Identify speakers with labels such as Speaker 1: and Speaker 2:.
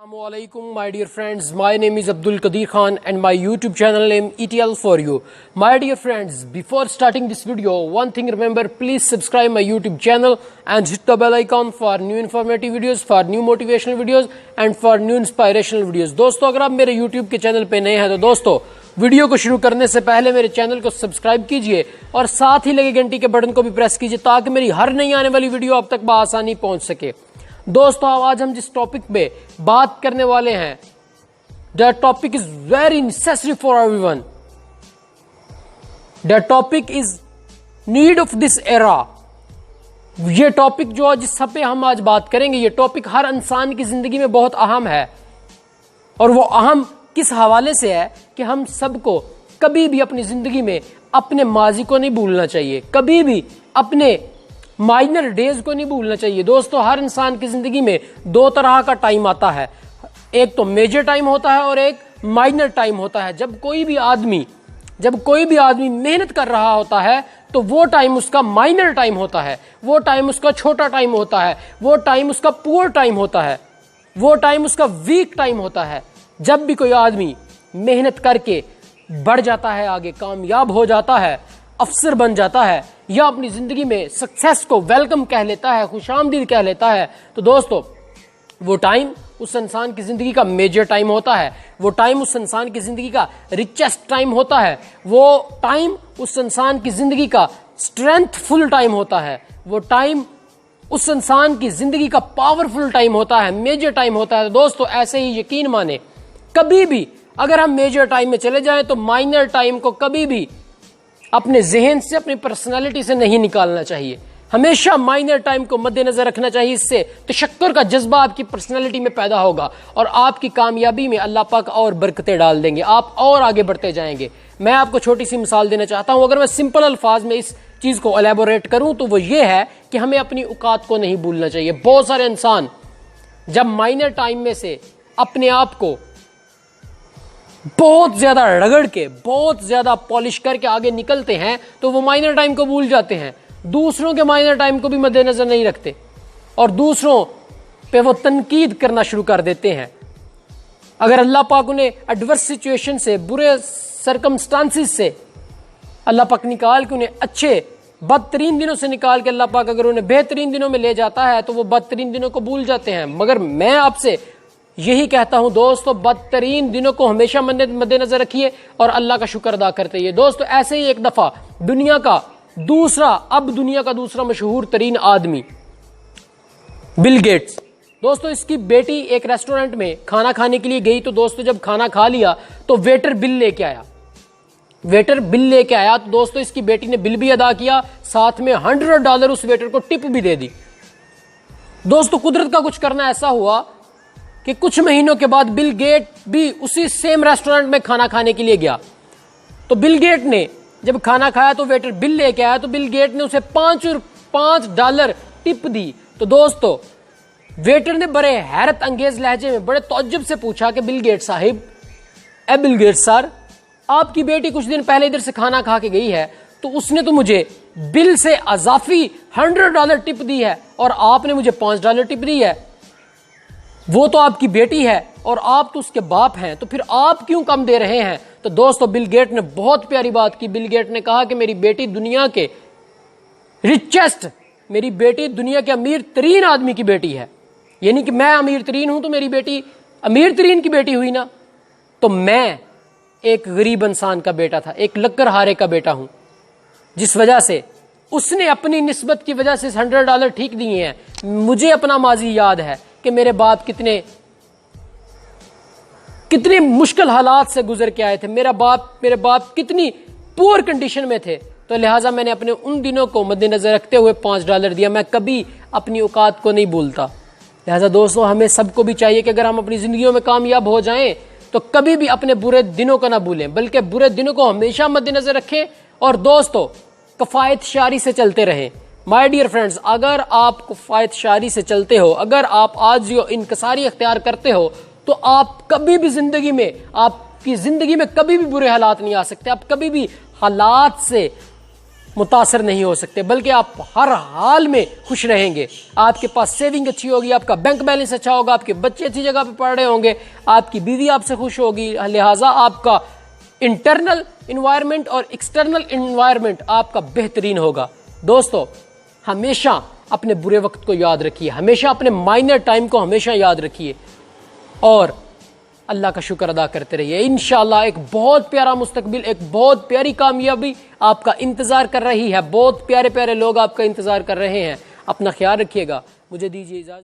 Speaker 1: Assalamualaikum my dear friends, my name is Abdul Qadir Khan and my YouTube channel name ETL for you. My dear friends, before starting this video, one thing remember, please subscribe my YouTube channel and hit the bell icon for new informative videos, for new motivational videos and for new inspirational videos. दोस्तों अगर आप मेरे YouTube के channel पे नए हैं तो दोस्तों वीडियो को शुरू करने से पहले मेरे चैनल को सब्सक्राइब कीजिए और साथ ही लगे घंटी के बटन को भी प्रेस कीजिए ताकि मेरी हर नई आने वाली वीडियो आप तक बआसानी पहुंच सके। दोस्तों आज हम जिस टॉपिक पे बात करने वाले हैं, the topic is very necessary for everyone. The topic is need of this era. ये टॉपिक जो जिस पे हम आज बात करेंगे, ये टॉपिक हर इंसान की जिंदगी में बहुत अहम है और वो अहम किस हवाले से है कि हम सबको कभी भी अपनी जिंदगी में अपने माजी को नहीं भूलना चाहिए, कभी भी अपने माइनर डेज को नहीं भूलना चाहिए। दोस्तों हर इंसान की जिंदगी में दो तरह का टाइम आता है, एक तो मेजर टाइम होता है और एक माइनर टाइम होता है। जब कोई भी आदमी मेहनत कर रहा होता है तो वो टाइम उसका माइनर टाइम होता है, वो टाइम उसका छोटा टाइम होता है, वो टाइम उसका पुअर टाइम होता है, वो टाइम उसका वीक टाइम होता है। जब भी कोई आदमी मेहनत करके बढ़ जाता है, आगे कामयाब हो जाता है, अफसर बन जाता है या अपनी जिंदगी में सक्सेस को वेलकम कह लेता है, खुशामदीद कह लेता है, तो दोस्तों वो टाइम उस इंसान की जिंदगी का मेजर टाइम होता है, वो टाइम उस इंसान की जिंदगी का रिचेस्ट टाइम होता है, वो टाइम उस इंसान की जिंदगी का स्ट्रेंथफुल टाइम होता है, वो टाइम उस इंसान की जिंदगी का पावरफुल टाइम होता है, मेजर टाइम होता है। तो दोस्तों ऐसे ही यकीन माने, कभी भी अगर हम मेजर टाइम में चले जाएं तो माइनर टाइम को कभी भी अपने जहन से, अपनी पर्सनालिटी से नहीं निकालना चाहिए। हमेशा माइनर टाइम को मद्देनजर रखना चाहिए। इससे तशक्कुर का जज्बा आपकी पर्सनालिटी में पैदा होगा और आपकी कामयाबी में अल्लाह पाक और बरकतें डाल देंगे, आप और आगे बढ़ते जाएंगे। मैं आपको छोटी सी मिसाल देना चाहता हूं। अगर मैं सिंपल अल्फाज में इस चीज को एलेबोरेट करूं तो वो ये है कि हमें अपनी औकात को नहीं भूलना चाहिए। बहुत सारे इंसान जब माइनर टाइम में से अपने आप को बहुत ज्यादा रगड़ के, बहुत ज्यादा पॉलिश करके आगे निकलते हैं तो वो माइनर टाइम को भूल जाते हैं, दूसरों के माइनर टाइम को भी मद्देनजर नहीं रखते और दूसरों पे वो तनकीद करना शुरू कर देते हैं। अगर अल्लाह पाक उन्हें एडवर्स सिचुएशन से, बुरे सरकमस्टांसिस से अल्लाह पाक निकाल के उन्हें अच्छे बदतरीन दिनों से निकाल के अल्लाह पाक अगर उन्हें बेहतरीन दिनों में ले जाता है तो वो बदतरीन दिनों को भूल जाते हैं। मगर मैं आपसे यही कहता हूं दोस्तों, बदतरीन दिनों को हमेशा मद्देनजर रखिए और अल्लाह का शुक्र अदा करते रहिए। दोस्तों ऐसे ही एक दफा दुनिया का दूसरा मशहूर तरीन आदमी बिल गेट्स, दोस्तों इसकी बेटी एक रेस्टोरेंट में खाना खाने के लिए गई। तो दोस्तों जब खाना खा लिया तो वेटर बिल लेके आया तो दोस्तों इसकी बेटी ने बिल भी अदा किया, साथ में $100 उस वेटर को टिप भी दे दी। दोस्तों कुदरत का कुछ करना ऐसा हुआ कि कुछ महीनों के बाद बिल गेट भी उसी सेम रेस्टोरेंट में खाना खाने के लिए गया। तो बिल गेट ने जब खाना खाया तो वेटर बिल लेके आया तो बिल गेट ने उसे $5 टिप दी। तो दोस्तों वेटर ने बड़े हैरत अंगेज लहजे में, बड़े तौज्जुब से पूछा कि बिल गेट साहिब, बिल गेट सर, आपकी बेटी कुछ दिन पहले इधर से खाना खा के गई है तो उसने तो मुझे बिल से अजाफी $100 टिप दी है और आपने मुझे $5 टिप दी है। वो तो आपकी बेटी है और आप तो उसके बाप हैं, तो फिर आप क्यों कम दे रहे हैं? तो दोस्तों बिल गेट ने बहुत प्यारी बात की। बिल गेट ने कहा कि मेरी बेटी दुनिया के रिचेस्ट, मेरी बेटी दुनिया के अमीर तरीन आदमी की बेटी है, यानी कि मैं अमीर तरीन हूं तो मेरी बेटी अमीर तरीन की बेटी हुई ना। तो मैं एक गरीब इंसान का बेटा था, एक लक्करहारे का बेटा हूं, जिस वजह से उसने अपनी निस्बत की वजह से $100 ठीक दिए हैं। मुझे अपना माजी याद है कि मेरे बाप कितने मुश्किल हालात से गुजर के आए थे, मेरे बाप कितनी पुअर कंडीशन में थे। तो लिहाजा मैंने अपने उन दिनों को मद्देनजर रखते हुए $5 दिया। मैं कभी अपनी औकात को नहीं भूलता। लिहाजा दोस्तों हमें सबको भी चाहिए कि अगर हम अपनी जिंदगियों में कामयाब हो जाएं तो कभी भी अपने बुरे दिनों को ना भूलें, बल्कि बुरे दिनों को हमेशा मद्देनजर रखें और दोस्तों कफायत शारी से चलते रहें। माय डियर फ्रेंड्स, अगर आप कफायत शारी से चलते हो, अगर आप आज इनकसारी अख्तियार करते हो तो आप कभी भी जिंदगी में, आपकी जिंदगी में कभी भी बुरे हालात नहीं आ सकते। आप कभी भी हालात से मुतासर नहीं हो सकते, बल्कि आप हर हाल में खुश रहेंगे। आपके पास सेविंग अच्छी होगी, आपका बैंक बैलेंस अच्छा होगा, आपके बच्चे अच्छी जगह पे पढ़ रहे होंगे, आपकी बीवी आपसे खुश होगी, लिहाजा आपका इंटरनल इन्वायरमेंट और एक्सटर्नल इन्वायरमेंट आपका बेहतरीन होगा। दोस्तों, हमेशा अपने बुरे वक्त को याद रखिए, हमेशा अपने माइनर टाइम को हमेशा याद रखिए और अल्लाह का शुक्र अदा करते रहिए। इंशाअल्लाह एक बहुत प्यारा मुस्तकबिल, एक बहुत प्यारी कामयाबी आपका इंतजार कर रही है। बहुत प्यारे प्यारे लोग आपका इंतजार कर रहे हैं। अपना ख्याल रखिएगा। मुझे दीजिए इजाज़त।